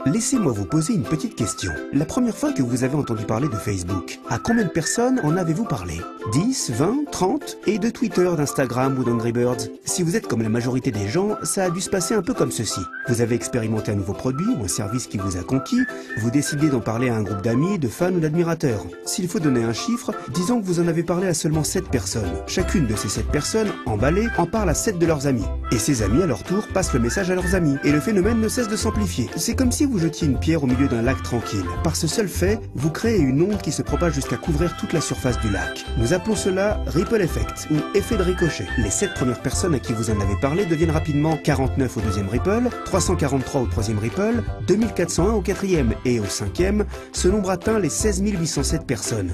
Laissez-moi vous poser une petite question. La première fois que vous avez entendu parler de Facebook, à combien de personnes en avez-vous parlé? 10, 20, 30? Et de Twitter, d'Instagram ou d'Angry Birds? Si vous êtes comme la majorité des gens, ça a dû se passer un peu comme ceci. Vous avez expérimenté un nouveau produit ou un service qui vous a conquis, vous décidez d'en parler à un groupe d'amis, de fans ou d'admirateurs. S'il faut donner un chiffre, disons que vous en avez parlé à seulement 7 personnes. Chacune de ces 7 personnes, emballées, en parle à 7 de leurs amis. Et ces amis, à leur tour, passent le message à leurs amis. Et le phénomène ne cesse de s'amplifier. C'est comme si vous jetiez une pierre au milieu d'un lac tranquille. Par ce seul fait, vous créez une onde qui se propage jusqu'à couvrir toute la surface du lac. Nous appelons cela Ripple Effect, ou effet de ricochet. Les 7 premières personnes à qui vous en avez parlé deviennent rapidement 49 au deuxième Ripple, 343 au troisième Ripple, 2401 au quatrième et au cinquième, ce nombre atteint les 16 807 personnes.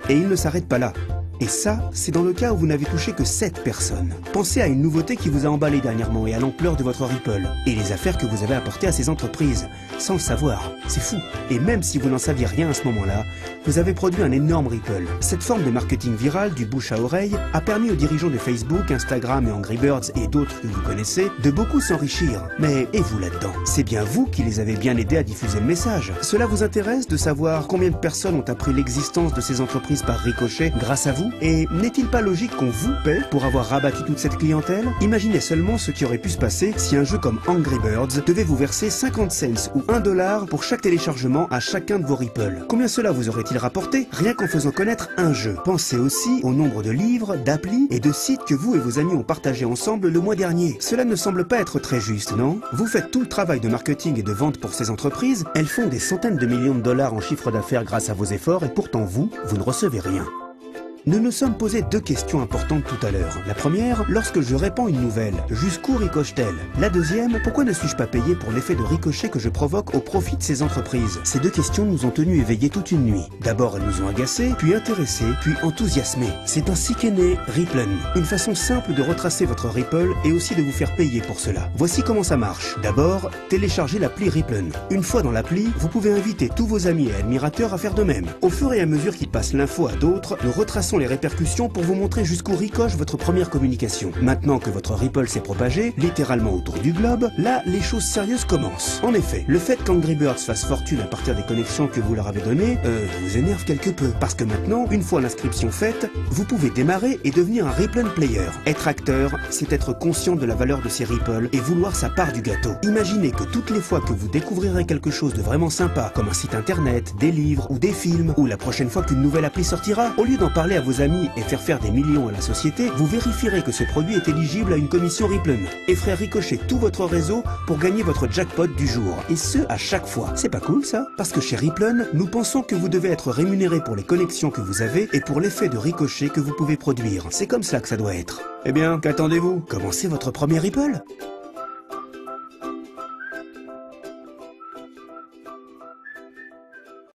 Et il ne s'arrête pas là. Et ça, c'est dans le cas où vous n'avez touché que 7 personnes. Pensez à une nouveauté qui vous a emballé dernièrement et à l'ampleur de votre Ripple. Et les affaires que vous avez apportées à ces entreprises, sans le savoir. C'est fou. Et même si vous n'en saviez rien à ce moment-là, vous avez produit un énorme Ripple. Cette forme de marketing viral, du bouche à oreille, a permis aux dirigeants de Facebook, Instagram et Angry Birds et d'autres que vous connaissez, de beaucoup s'enrichir. Mais et vous là-dedans? C'est bien vous qui les avez bien aidés à diffuser le message. Cela vous intéresse de savoir combien de personnes ont appris l'existence de ces entreprises par ricochet grâce à vous? Et n'est-il pas logique qu'on vous paie pour avoir rabattu toute cette clientèle? Imaginez seulement ce qui aurait pu se passer si un jeu comme Angry Birds devait vous verser 50 cents ou 1 dollar pour chaque téléchargement à chacun de vos Ripple. Combien cela vous aurait-il rapporté rien qu'en faisant connaître un jeu? Pensez aussi au nombre de livres, d'applis et de sites que vous et vos amis ont partagé ensemble le mois dernier. Cela ne semble pas être très juste, non? Vous faites tout le travail de marketing et de vente pour ces entreprises, elles font des centaines de millions de dollars en chiffre d'affaires grâce à vos efforts et pourtant vous ne recevez rien. Nous nous sommes posé 2 questions importantes tout à l'heure. La première, lorsque je répands une nouvelle, jusqu'où ricoche-t-elle? La deuxième, pourquoi ne suis-je pas payé pour l'effet de ricochet que je provoque au profit de ces entreprises? Ces 2 questions nous ont tenus éveillés toute une nuit. D'abord, elles nous ont agacés, puis intéressés, puis enthousiasmés. C'est ainsi qu'est né Ripplen, une façon simple de retracer votre Ripple et aussi de vous faire payer pour cela. Voici comment ça marche. D'abord, téléchargez l'appli Ripplen. Une fois dans l'appli, vous pouvez inviter tous vos amis et admirateurs à faire de même. Au fur et à mesure qu'ils passent l'info à d'autres, nous retraçons les répercussions pour vous montrer jusqu'où ricoche votre première communication. Maintenant que votre Ripple s'est propagé, littéralement autour du globe, là, les choses sérieuses commencent. En effet, le fait qu'Angry Birds fasse fortune à partir des connexions que vous leur avez données, vous énerve quelque peu. Parce que maintenant, une fois l'inscription faite, vous pouvez démarrer et devenir un Ripplen player. Être acteur, c'est être conscient de la valeur de ces Ripple et vouloir sa part du gâteau. Imaginez que toutes les fois que vous découvrirez quelque chose de vraiment sympa, comme un site internet, des livres ou des films, ou la prochaine fois qu'une nouvelle appli sortira, au lieu d'en parler à vos amis et faire des millions à la société, vous vérifierez que ce produit est éligible à une commission Ripplen et ferez ricocher tout votre réseau pour gagner votre jackpot du jour. Et ce, à chaque fois. C'est pas cool ça? Parce que chez Ripplen, nous pensons que vous devez être rémunéré pour les connexions que vous avez et pour l'effet de ricochet que vous pouvez produire. C'est comme ça que ça doit être. Eh bien, qu'attendez-vous? Commencez votre premier Ripple.